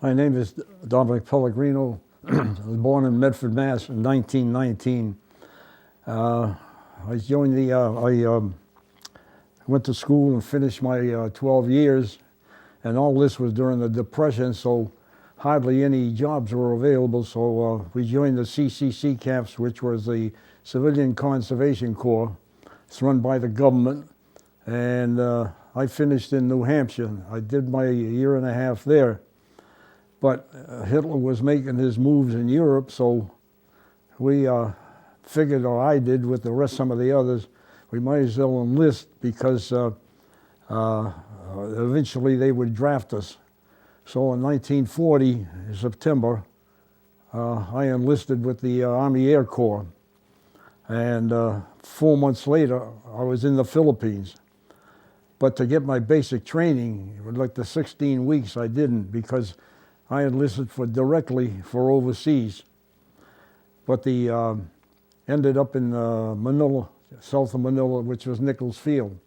My name is Dominic Pellegrino. I was born in Medford, Mass. in 1919. I went to school and finished my 12 years, and all this was during the Depression, so hardly any jobs were available, so we joined the CCC camps, which was the Civilian Conservation Corps. It's run by the government, and I finished in New Hampshire. I did my year and a half there. But Hitler was making his moves in Europe, so we figured, or I did with the rest, some of the others, we might as well enlist because eventually they would draft us. So in 1940, in September, I enlisted with the Army Air Corps. And 4 months later, I was in the Philippines. But to get my basic training, like the 16 weeks, I didn't, because I enlisted directly for overseas. But the ended up in Manila, south of Manila, which was Nichols Field.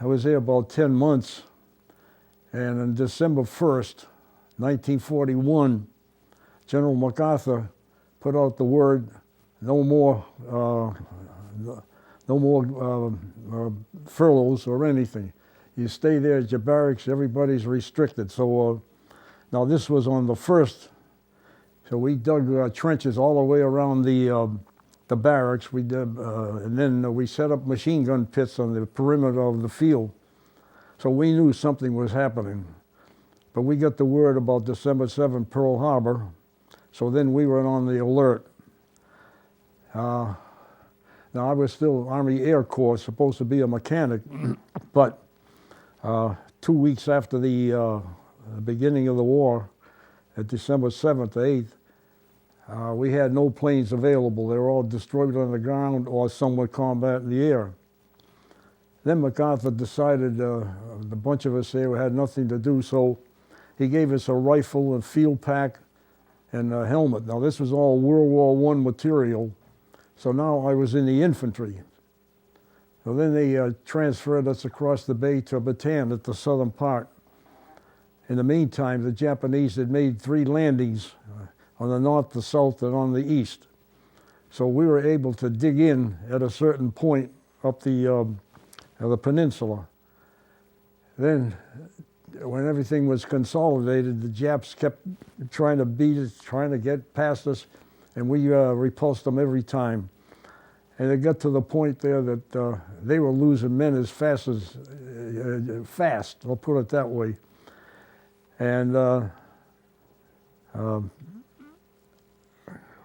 I was there about 10 months, and on December 1st, 1941, General MacArthur put out the word, no more furloughs or anything. You stay there at your barracks, everybody's restricted. So now this was on the 1st, so we dug trenches all the way around the barracks. We did, and then we set up machine gun pits on the perimeter of the field. So we knew something was happening. But we got the word about December 7th, Pearl Harbor, so then we were on the alert. Now I was still Army Air Corps, supposed to be a mechanic, but 2 weeks after the beginning of the war, at December 7th, 8th, we had no planes available. They were all destroyed on the ground or some with combat in the air. Then MacArthur decided, the bunch of us there had nothing to do, so he gave us a rifle, a field pack, and a helmet. Now this was all World War I material, so now I was in the infantry. So then they transferred us across the bay to Bataan at the southern part. In the meantime, the Japanese had made 3 landings on the north, the south, and on the east. So we were able to dig in at a certain point up the peninsula. Then, when everything was consolidated, the Japs kept trying to beat us, trying to get past us, and we repulsed them every time. And it got to the point there that they were losing men as fast, I'll put it that way. And,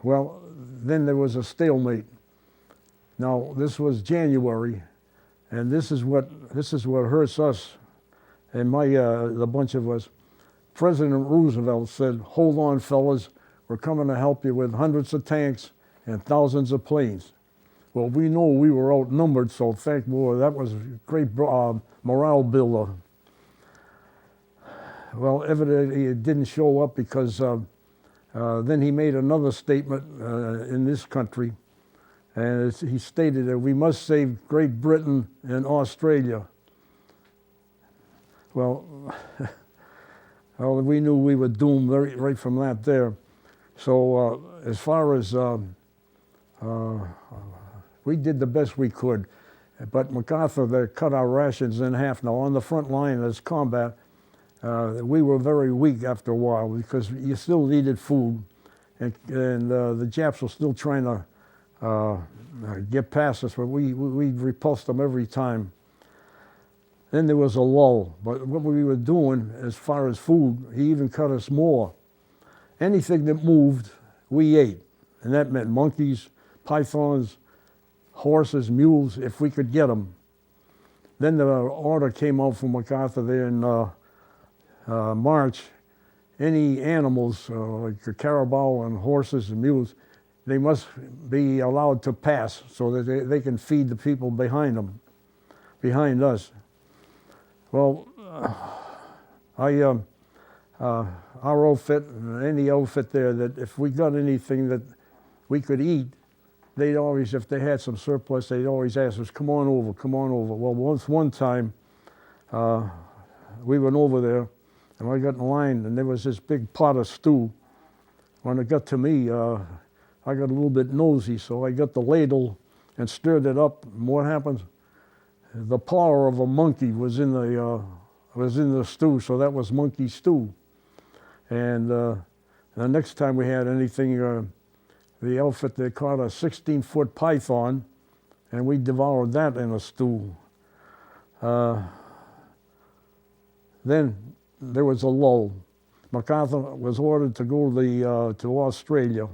well, then there was a stalemate. Now, this was January, and this is what hurts us, and the bunch of us. President Roosevelt said, "Hold on, fellas, we're coming to help you with hundreds of tanks and thousands of planes." Well, we know we were outnumbered, so thank God, that was a great morale builder. Well, evidently it didn't show up because then he made another statement in this country, and he stated that we must save Great Britain and Australia. Well, well, we knew we were doomed right from that there. So as far as we did the best we could, but MacArthur, they cut our rations in half. Now on the front line as combat, we were very weak after a while because you still needed food, and the Japs were still trying to get past us, but we repulsed them every time. Then there was a lull, but what we were doing as far as food, he even cut us more. Anything that moved, we ate, and that meant monkeys, pythons, horses, mules, if we could get them. Then the order came out from MacArthur there in March. Any animals, like the carabao and horses and mules, they must be allowed to pass so that they can feed the people behind them, behind us. Well, our outfit, any outfit there, that if we got anything that we could eat, they'd always, if they had some surplus, they'd always ask us, come on over, come on over. Well, one time, we went over there, And I got in line, and there was this big pot of stew. When it got to me, I got a little bit nosy, so I got the ladle and stirred it up. And what happens? The paw of a monkey was in the stew, so that was monkey stew. And the next time we had anything, the outfit, they caught a 16-foot python, and we devoured that in a stew. Then there was a lull. MacArthur was ordered to go to Australia.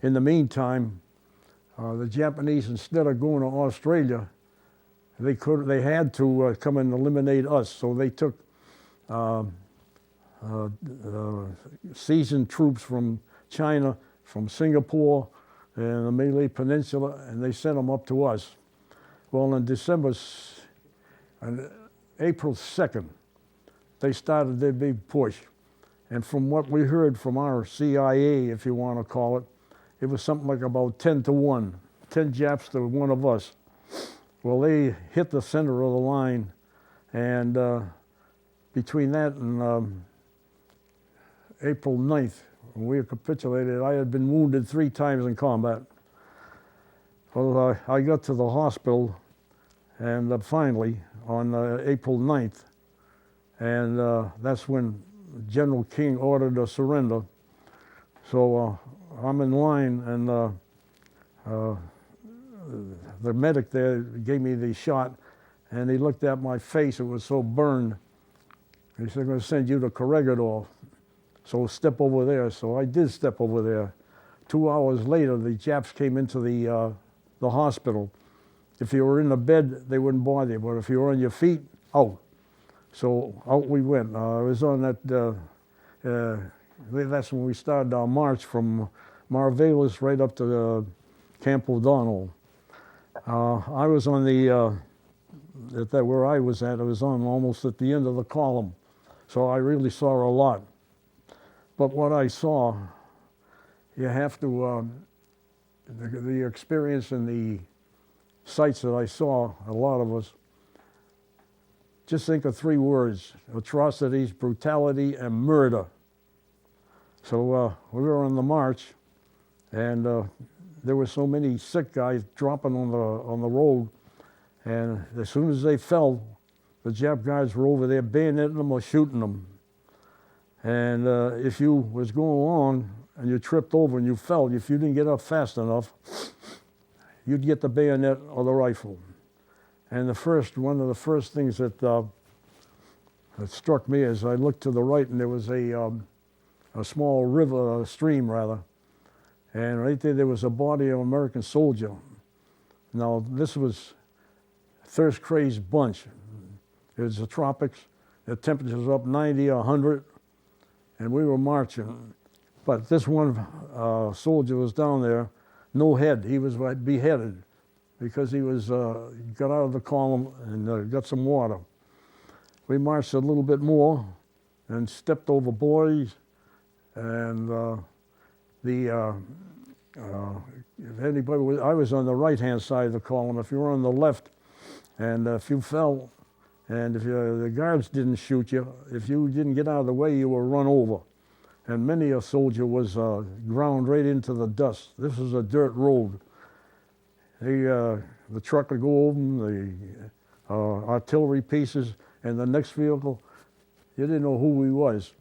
In the meantime, the Japanese, instead of going to Australia, they had to come and eliminate us. So they took seasoned troops from China, from Singapore, and the Malay Peninsula, and they sent them up to us. Well, in April 2nd, they started their big push. And from what we heard from our CIA, if you want to call it, it was something like about 10 to 1, 10 Japs to 1 of us. Well, they hit the center of the line, and between that and April 9th, when we capitulated, I had been wounded 3 times in combat. Well, I got to the hospital, and finally, on April 9th, and that's when General King ordered a surrender. So I'm in line, and the medic there gave me the shot, and he looked at my face. It was so burned. He said, "I'm going to send you to Corregidor. So step over there." So I did step over there. 2 hours later, the Japs came into the hospital. If you were in the bed, they wouldn't bother you, but if you were on your feet, out. So out we went. I was on that, that's when we started our march from Marvelis right up to Camp O'Donnell. I was on where I was at, I was on almost at the end of the column. So I really saw a lot. But what I saw, you have to, the experience and the sights that I saw, a lot of us, just think of 3 words: atrocities, brutality, and murder. So we were on the march, and there were so many sick guys dropping on the road, and as soon as they fell, the Jap guys were over there bayoneting them or shooting them. And if you was going along and you tripped over and you fell, if you didn't get up fast enough, you'd get the bayonet or the rifle. And one of the first things that struck me is I looked to the right, and there was a small river, a stream rather, and right there was a body of an American soldier. Now this was thirst-crazed bunch. It was the tropics. The temperatures up 90 or 100, and we were marching. But this one soldier was down there, no head. He was beheaded because he was got out of the column and got some water. We marched a little bit more and stepped over boys, and if anybody was, I was on the right-hand side of the column. If you were on the left, and if you fell, and if the guards didn't shoot you, if you didn't get out of the way, you were run over. And many a soldier was ground right into the dust. This was a dirt road. The truck would go over them, the artillery pieces, and the next vehicle, you didn't know who he was.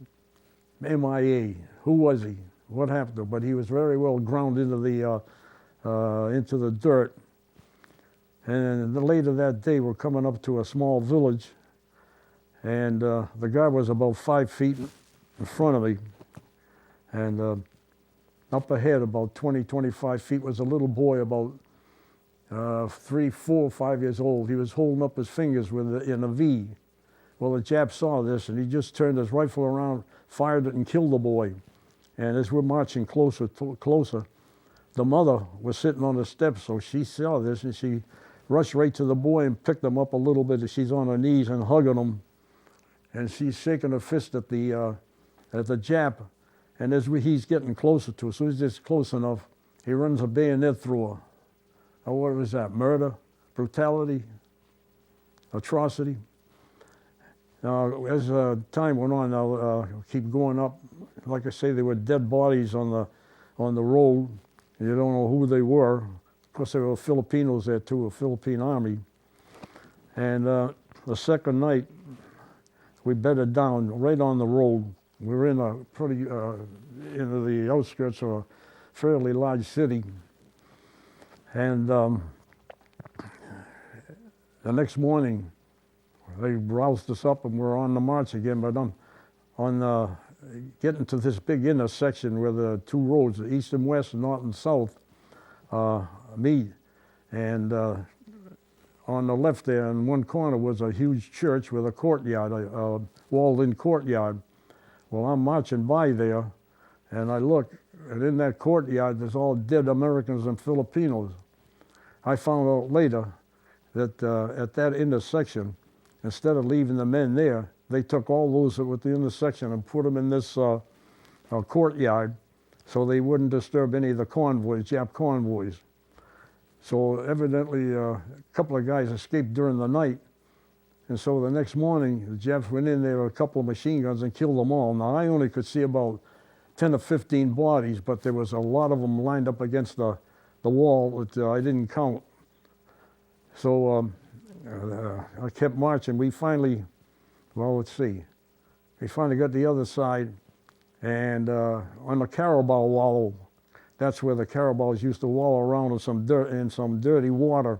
MIA, who was he? What happened to him? But he was very well ground into the dirt. And then later that day, we're coming up to a small village, and the guy was about 5 feet in front of me. And up ahead, about 20, 25 feet, was a little boy about 3, 4, 5 years old. He was holding up his fingers in a V. Well, the Jap saw this, and he just turned his rifle around, fired it, and killed the boy. And as we're marching closer, the mother was sitting on the steps, so she saw this, and she rushed right to the boy and picked him up a little bit. She's on her knees and hugging him, and she's shaking her fist at the Jap. And as he's getting closer to her, as soon as he's close enough, he runs a bayonet through her. Oh, what was that? Murder, brutality, atrocity. Now, as time went on, I'll keep going up. Like I say, there were dead bodies on the road. You don't know who they were. Of course, there were Filipinos there too, a Philippine army. And the second night, we bedded down right on the road. We were in a pretty, into the outskirts of a fairly large city. And the next morning, they roused us up and we're on the march again. But on getting to this big intersection where the two roads, the east and west, north and south, meet. And on the left there, in one corner, was a huge church with a courtyard, a walled-in courtyard. Well, I'm marching by there, and I look, and in that courtyard, there's all dead Americans and Filipinos. I found out later that at that intersection, instead of leaving the men there, they took all those that were at the intersection and put them in this courtyard so they wouldn't disturb any of the convoys, Jap convoys. So evidently a couple of guys escaped during the night, and so the next morning the Japs went in there with a couple of machine guns and killed them all. Now I only could see about 10 or 15 bodies, but there was a lot of them lined up against the wall that I didn't count. So I kept marching. We finally, well, let's see, we finally got the other side, and on the Carabao wallow, that's where the Carabaos used to wallow around in some dirt, in some dirty water.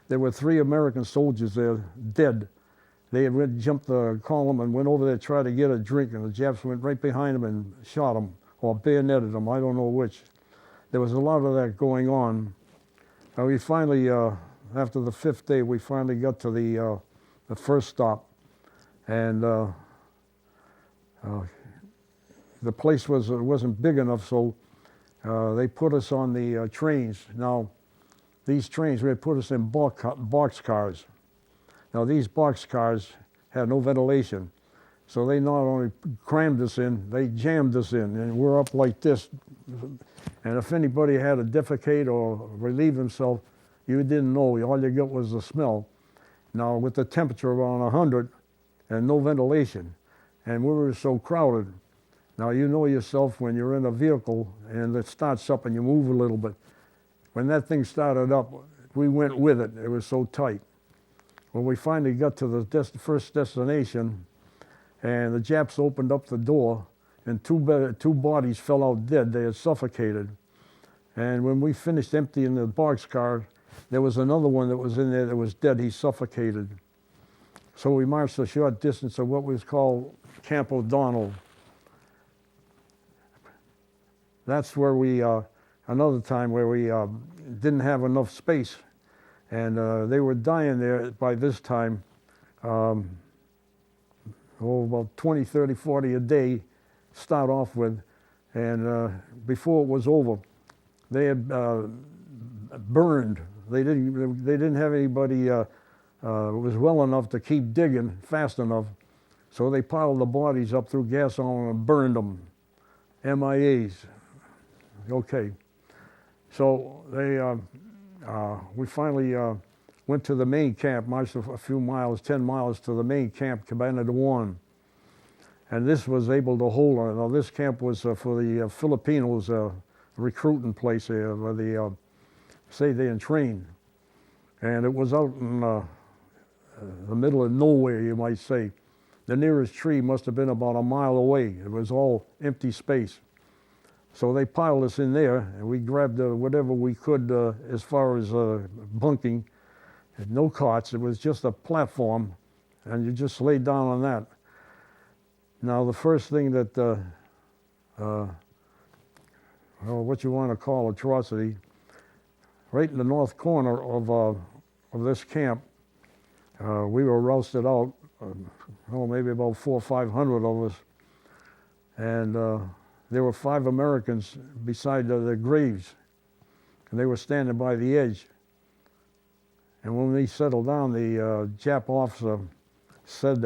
There were 3 American soldiers there, dead. They had jumped the column and went over there to try to get a drink, and the Japs went right behind them and shot them, or bayoneted them, I don't know which. There was a lot of that going on. And we finally, after the 5th day, we finally got to the first stop. And the place wasn't big enough, so they put us on the trains. Now, these trains, they put us in box cars. Now, these box cars had no ventilation. So they not only crammed us in, they jammed us in, and we're up like this. And if anybody had to defecate or relieve himself, you didn't know. All you got was the smell. Now, with the temperature around 100 and no ventilation, and we were so crowded. Now, you know yourself when you're in a vehicle and it starts up and you move a little bit. When that thing started up, we went with it. It was so tight. When we finally got to the first destination, and the Japs opened up the door, and two bodies fell out dead. They had suffocated. And when we finished emptying the boxcar, there was another one that was in there that was dead. He suffocated. So we marched a short distance of what was called Camp O'Donnell. That's where we, another time where we didn't have enough space. And they were dying there by this time, about 20, 30, 40 a day, start off with. And before it was over, they had burned. They didn't have anybody was well enough to keep digging fast enough. So they piled the bodies up through gas on and burned them, MIAs. Okay. So they, we finally went to the main camp, marched a few miles, 10 miles to the main camp, Cabana de Juan. And this was able to hold on. Now this camp was for the Filipinos, recruiting place there where they stayed there and trained. And it was out in the middle of nowhere, you might say. The nearest tree must have been about a mile away. It was all empty space. So they piled us in there, and we grabbed whatever we could as far as bunking. No cots, it was just a platform, and you just laid down on that. Now the first thing that, well, what you want to call atrocity, right in the north corner of this camp, we were rousted out, maybe about 400 or 500 of us, and there were 5 Americans beside their graves, and they were standing by the edge. And when we settled down, the Jap officer said,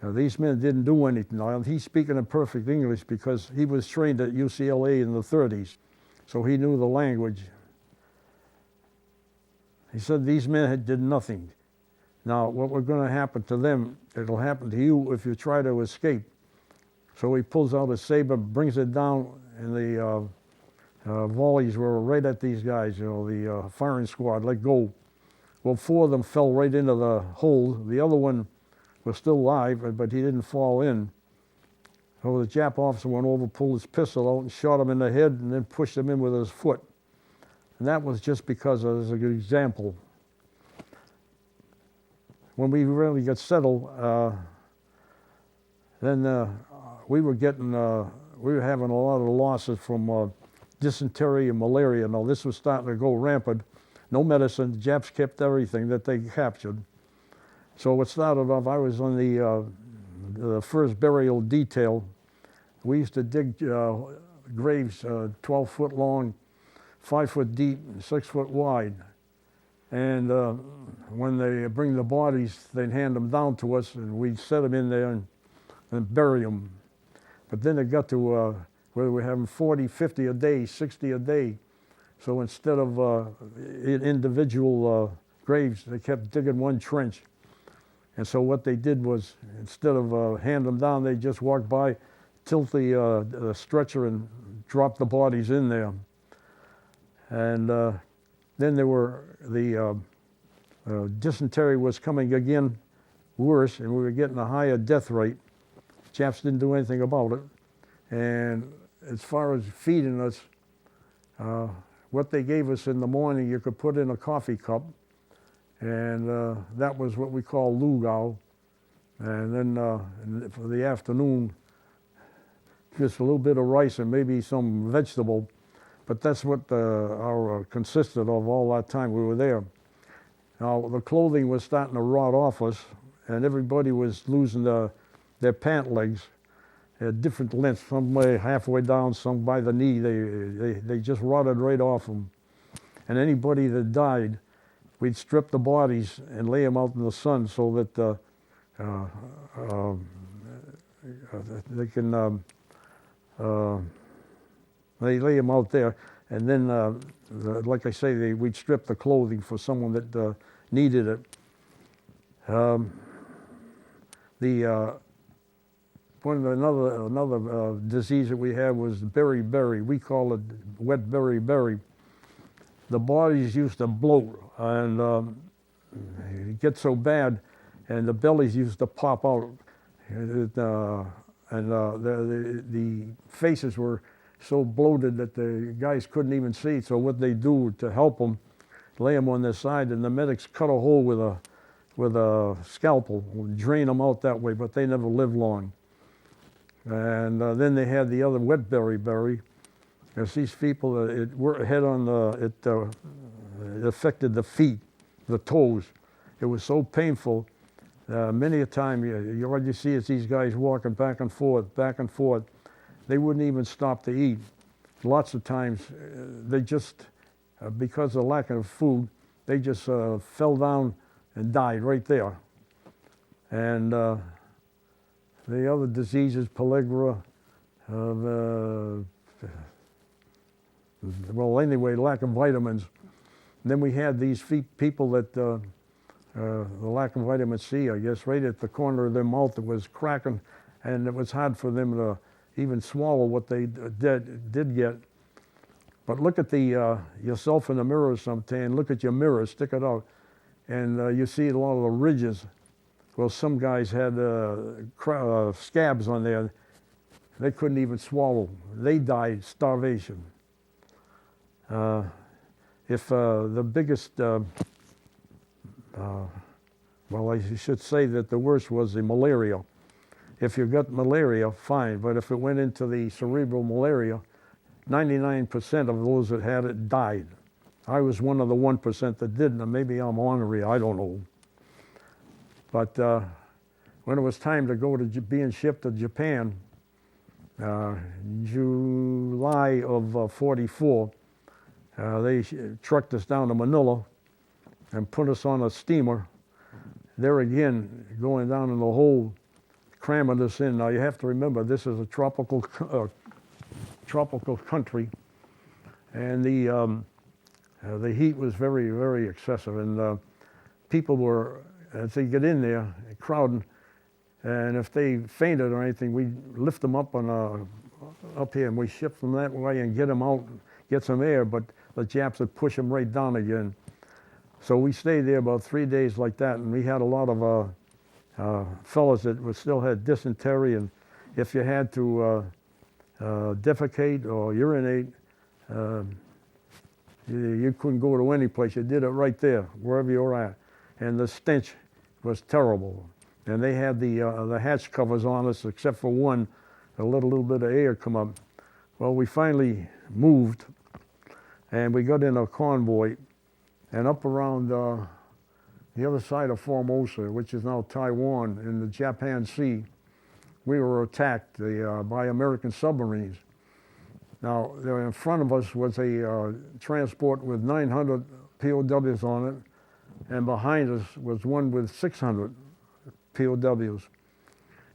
these men didn't do anything. Now, he's speaking in perfect English because he was trained at UCLA in the 30s, so he knew the language. He said, these men did nothing. Now, what was going to happen to them, it'll happen to you if you try to escape. So he pulls out a saber, brings it down, and the volleys were right at these guys, the firing squad let go. Well, 4 of them fell right into the hole. The other one was still alive, but he didn't fall in. So the Jap officer went over, pulled his pistol out, and shot him in the head, and then pushed him in with his foot. And that was just because as a good example. When we really got settled, then we were having a lot of losses from dysentery and malaria. Now this was starting to go rampant. No medicine. The Japs kept everything that they captured. So it started off. I was on the first burial detail. We used to dig graves 12 foot long, 5 foot deep, and 6 foot wide. And when they bring the bodies, they'd hand them down to us, and we'd set them in there and bury them. But then it got to where we were having 40, 50 a day, 60 a day. So instead of individual graves, they kept digging one trench. And so what they did was, instead of hand them down, they just walked by, tilt the stretcher and drop the bodies in there. And then there were the dysentery was coming again worse, and we were getting a higher death rate. Japs didn't do anything about it. And as far as feeding us, what they gave us in the morning, you could put in a coffee cup, and that was what we call lugao. And then for the afternoon, just a little bit of rice and maybe some vegetable. But that's what our consisted of all that time we were there. Now, the clothing was starting to rot off us, and everybody was losing their pant legs at different lengths, some way halfway down, some by the knee. They just rotted right off them. And anybody that died, we'd strip the bodies and lay them out in the sun so that they can, they lay them out there. And then, like I say, we'd strip the clothing for someone that needed it. Another disease that we had was beriberi. We call it wet beriberi. The bodies used to bloat and get so bad, and the bellies used to pop out, and the faces were so bloated that the guys couldn't even see. So what they do to help them, lay them on their side, and the medics cut a hole with a scalpel, drain them out that way, but they never lived long. And then they had the other wet beriberi. As these people, it affected the feet, the toes. It was so painful. Many a time, all you see is these guys walking back and forth, back and forth. They wouldn't even stop to eat. Lots of times, they just, because of lack of food, they just fell down and died right there. And the other diseases, pellagra, well, anyway, lack of vitamins. And then we had these people that, the lack of vitamin C, I guess, right at the corner of their mouth, it was cracking, and it was hard for them to even swallow what they did get. But look at yourself in the mirror sometime, look at your mirror, stick it out, and you see a lot of the ridges. Well, some guys had scabs on there. They couldn't even swallow. They died starvation. If the biggest, well, I should say that the worst was the malaria. If you got malaria, fine, but if it went into the cerebral malaria, 99% of those that had it died. I was one of the 1% that didn't, and maybe I'm ornery, I don't know. But when it was time to go to being shipped to Japan, July of 44, they trucked us down to Manila and put us on a steamer. There again, going down in the hole, cramming us in. Now you have to remember, this is a tropical country, and the heat was very, very excessive, and people were as they get in there, crowding, and if they fainted or anything, we lift them up up here, and we shift them that way and get them out, get some air, but the Japs would push them right down again. So we stayed there about 3 days like that, and we had a lot of fellas that still had dysentery, and if you had to defecate or urinate, you couldn't go to any place. You did it right there, wherever you were at. And the stench was terrible. And they had the hatch covers on us, except for one, to let a little bit of air come up. Well, we finally moved, and we got in a convoy, and up around the other side of Formosa, which is now Taiwan, in the Japan Sea, we were attacked by American submarines. Now, there in front of us was a transport with 900 POWs on it, and behind us was one with 600 POWs.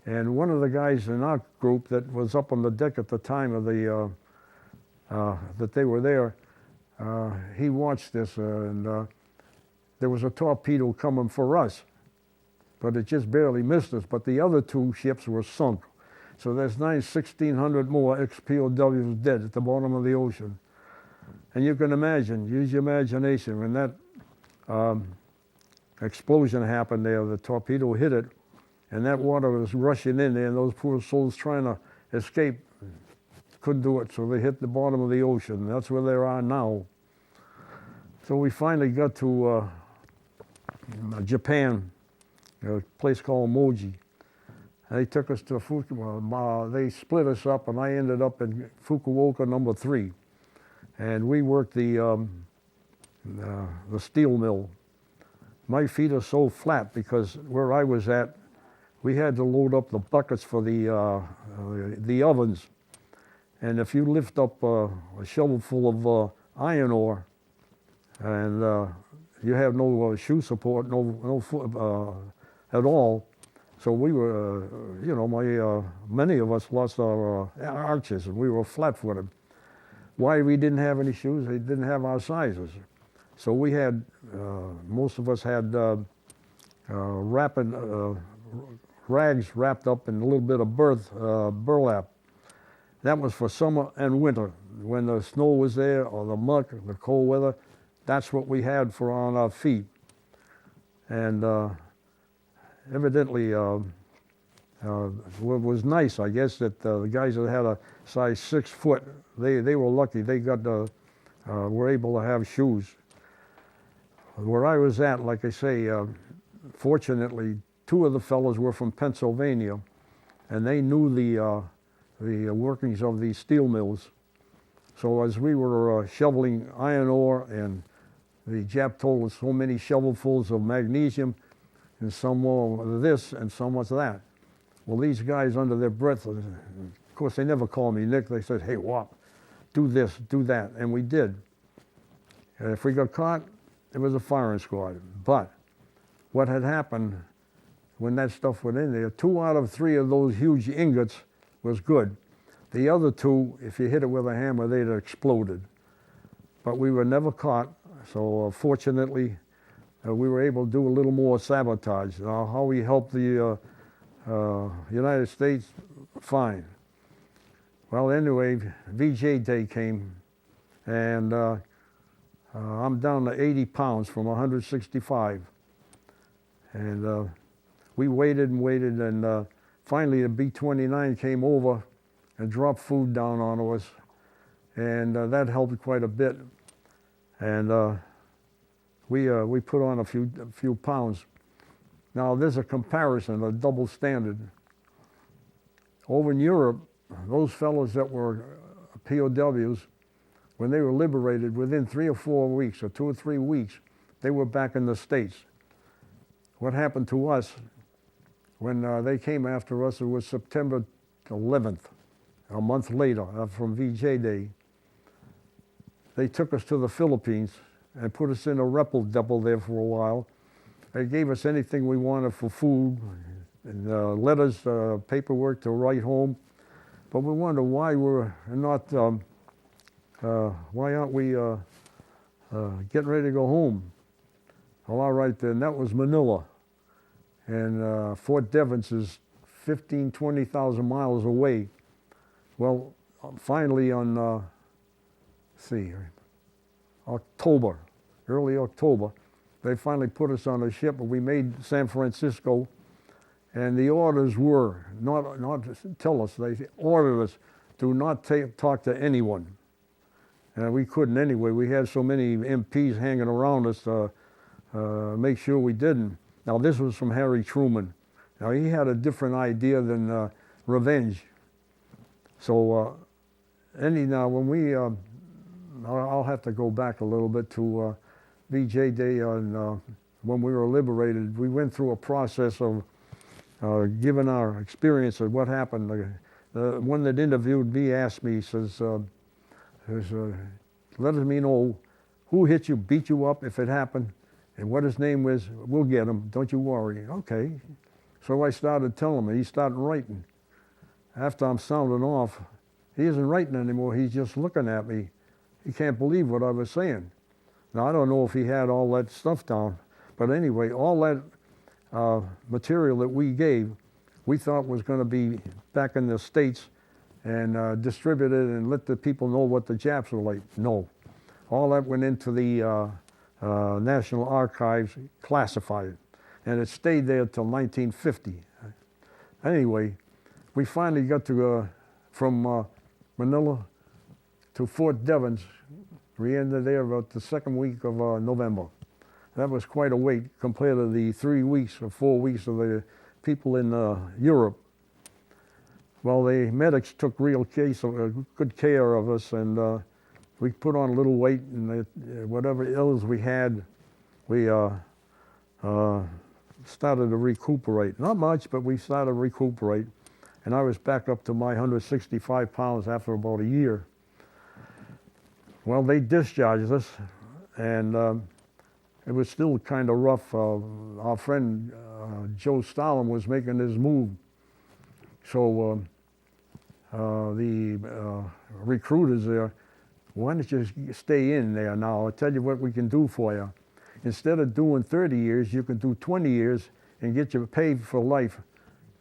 And one of the guys in our group that was up on the deck at the time of that they were there, he watched this, and there was a torpedo coming for us, but it just barely missed us. But the other two ships were sunk. So there's 1,600 more ex-POWs dead at the bottom of the ocean. And you can imagine, use your imagination, when that explosion happened there, the torpedo hit it, and that water was rushing in there, and those poor souls trying to escape couldn't do it, so they hit the bottom of the ocean. That's where they are now. So we finally got to Japan, a place called Moji. They took us to Fukuoka. They split us up, and I ended up in Fukuoka number 3. And we worked the steel mill. My feet are so flat because where I was at, we had to load up the buckets for the ovens. And if you lift up a shovel full of iron ore, and you have no shoe support, no foot at all. So we were, many of us lost our arches, and we were flat-footed. Why we didn't have any shoes? They didn't have our sizes. So we had, most of us had rags wrapped up in a little bit of burlap. That was for summer and winter. When the snow was there, or the muck, the cold weather, that's what we had for on our feet. And evidently, what was nice, I guess, that the guys that had a size 6 foot, they were lucky. They were able to have shoes. Where I was at, like I say, fortunately, 2 of the fellows were from Pennsylvania, and they knew the workings of these steel mills. So as we were shoveling iron ore, and the Jap told us so many shovelfuls of magnesium, and some more this and some was that. Well, these guys under their breath, of course they never called me Nick, they said, hey Wop, do this, do that, and we did. And if we got caught, it was a firing squad. But what had happened when that stuff went in there, 2 out of 3 of those huge ingots was good. The other 2, if you hit it with a hammer, they'd have exploded. But we were never caught, so fortunately, we were able to do a little more sabotage. How we helped the United States, fine. Well, anyway, VJ Day came, and I'm down to 80 pounds from 165. And we waited and waited, and finally the B-29 came over and dropped food down on us, and that helped quite a bit. And we put on a few pounds. Now there's a comparison, a double standard. Over in Europe, those fellows that were POWs, when they were liberated, within 3 or 4 weeks, or 2 or 3 weeks, they were back in the States. What happened to us, when they came after us, it was September 11th, a month later, from VJ Day. They took us to the Philippines and put us in a rebel depot there for a while. They gave us anything we wanted for food, and letters, paperwork to write home. But we wondered why we're not, why aren't we getting ready to go home? Well, all right then, that was Manila. and Fort Devens is 15, 20,000 miles away. Well, finally on, October, early October, they finally put us on a ship, and we made San Francisco, and the orders were, not tell us, they ordered us, do not talk to anyone. And we couldn't anyway. We had so many MPs hanging around us to make sure we didn't. Now this was from Harry Truman. Now he had a different idea than revenge. So now when we, I'll have to go back a little bit to VJ Day on when we were liberated. We went through a process of giving our experience of what happened. The one that interviewed me asked me, he says, let me know who hit you, beat you up if it happened, and what his name was. We'll get him, don't you worry. Okay. So I started telling him, he started writing. After I'm sounding off, he isn't writing anymore, he's just looking at me. He can't believe what I was saying. Now, I don't know if he had all that stuff down, but anyway, all that material that we gave, we thought was going to be back in the States and distributed and let the people know what the Japs were like. No. All that went into the National Archives, classified, and it stayed there till 1950. Anyway, we finally got to from Manila to Fort Devens. We ended there about the second week of November. That was quite a wait compared to the 3 weeks or 4 weeks of the people in Europe. Well, the medics took good care of us, and we put on a little weight, and whatever ills we had, we started to recuperate. Not much, but we started to recuperate. And I was back up to my 165 pounds after about a year. Well, they discharged us, and it was still kind of rough. Our friend Joe Stalin was making his move. So the recruiters there, why don't you stay in there now? I'll tell you what we can do for you. Instead of doing 30 years, you can do 20 years and get your pay for life,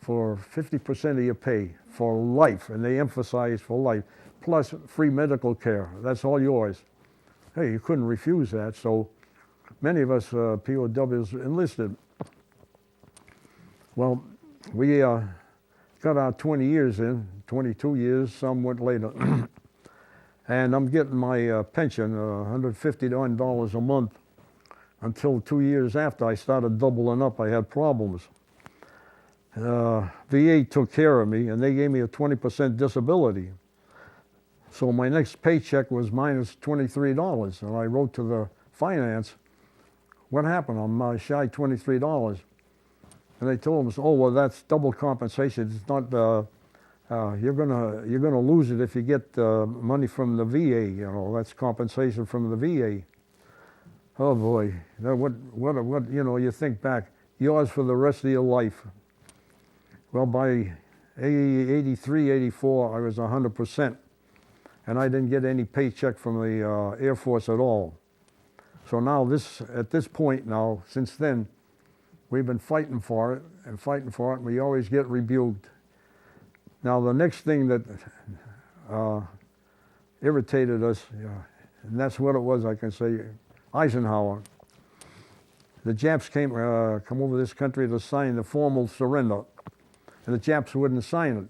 for 50% of your pay, for life, and they emphasize for life, plus free medical care. That's all yours. Hey, you couldn't refuse that, so many of us POWs enlisted. Well, we got our 20 years in, 22 years, some went later. And I'm getting my pension, $151 a month, until 2 years after I started doubling up. I had problems. VA took care of me, and they gave me a 20% disability. So my next paycheck was minus $23, and I wrote to the finance, what happened? I'm shy $23. And they told us, oh, well, that's double compensation. It's not, you're gonna lose it if you get money from the VA, you know, that's compensation from the VA. Oh boy, what, you know, you think back, yours for the rest of your life. Well, by 83, 84, I was 100%, and I didn't get any paycheck from the Air Force at all. So now at this point now, since then, we've been fighting for it, and we always get rebuked. Now the next thing that irritated us, and that's what it was, I can say, Eisenhower. The Japs come over this country to sign the formal surrender, and the Japs wouldn't sign it.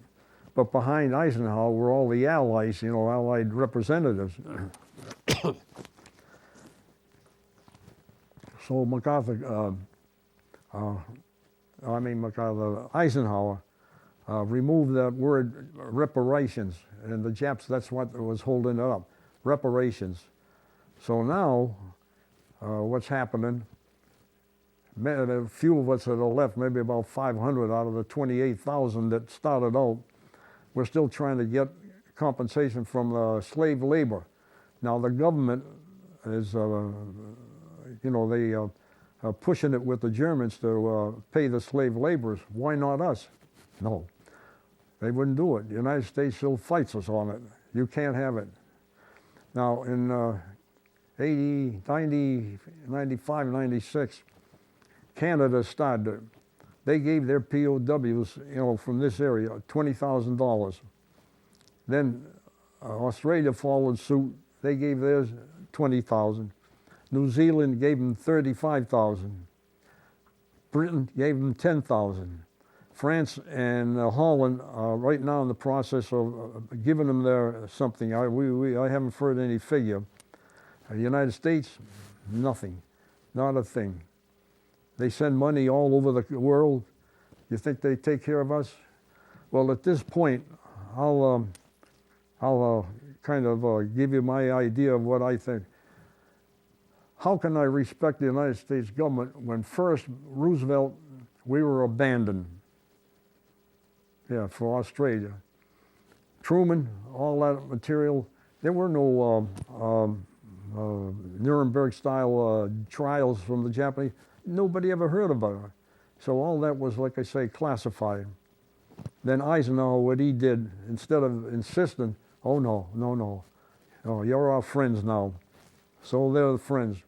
But behind Eisenhower were all the allies, you know, allied representatives. So Eisenhower removed that word reparations, and the Japs, that's what was holding it up, reparations. So now, what's happening, a few of us that are left, maybe about 500 out of the 28,000 that started out, we're still trying to get compensation from slave labor. Now the government is, you know, they are pushing it with the Germans to pay the slave laborers. Why not us? No, they wouldn't do it. The United States still fights us on it. You can't have it. Now in 80, 90, 95, 96, Canada started. They gave their POWs, from this area, $20,000. Then Australia followed suit. They gave theirs 20,000. New Zealand gave them 35,000. Britain gave them 10,000. France and Holland are right now in the process of giving them their something. I haven't heard any figure. The United States, nothing, not a thing. They send money all over the world. You think they take care of us? Well, at this point, I'll kind of give you my idea of what I think. How can I respect the United States government when first Roosevelt, we were abandoned? Yeah, for Australia. Truman, all that material, there were no Nuremberg-style trials from the Japanese. Nobody ever heard about it. So all that was, like I say, classified. Then Eisenhower, what he did, instead of insisting, oh no, you're our friends now. So they're the friends.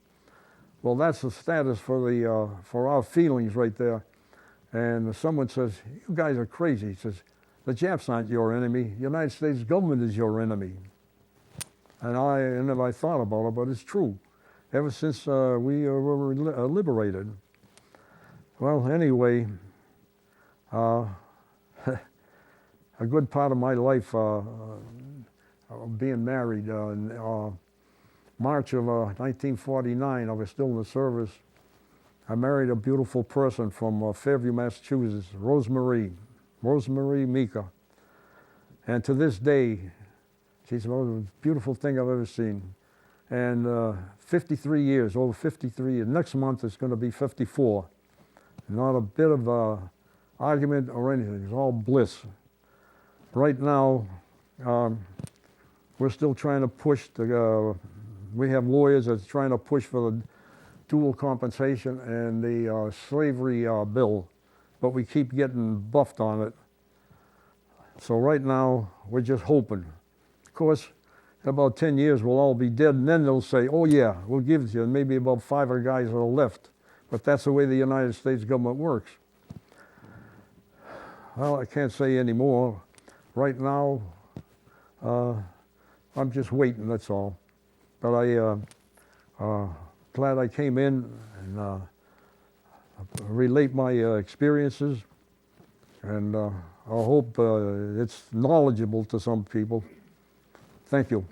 Well, that's the status for our feelings right there. And someone says, you guys are crazy. He says, the Japs aren't your enemy. The United States government is your enemy. And I thought about it, but it's true. Ever since we were liberated. Well, anyway, a good part of my life being married, in March of 1949, I was still in the service. I married a beautiful person from Fairview, Massachusetts, Rosemary Mika. And to this day, she's the most beautiful thing I've ever seen. And 53 years, over 53 years. Next month it's going to be 54. Not a bit of argument or anything. It's all bliss. Right now, we're still trying to push we have lawyers that's trying to push for the dual compensation and the slavery bill, but we keep getting buffed on it. So right now, we're just hoping. Of course, in about 10 years, we'll all be dead, and then they'll say, oh yeah, we'll give it to you. And maybe about 5 of the guys are left. But that's the way the United States government works. Well, I can't say any more. Right now, I'm just waiting, that's all. But glad I came in and relate my experiences, and I hope it's knowledgeable to some people. Thank you.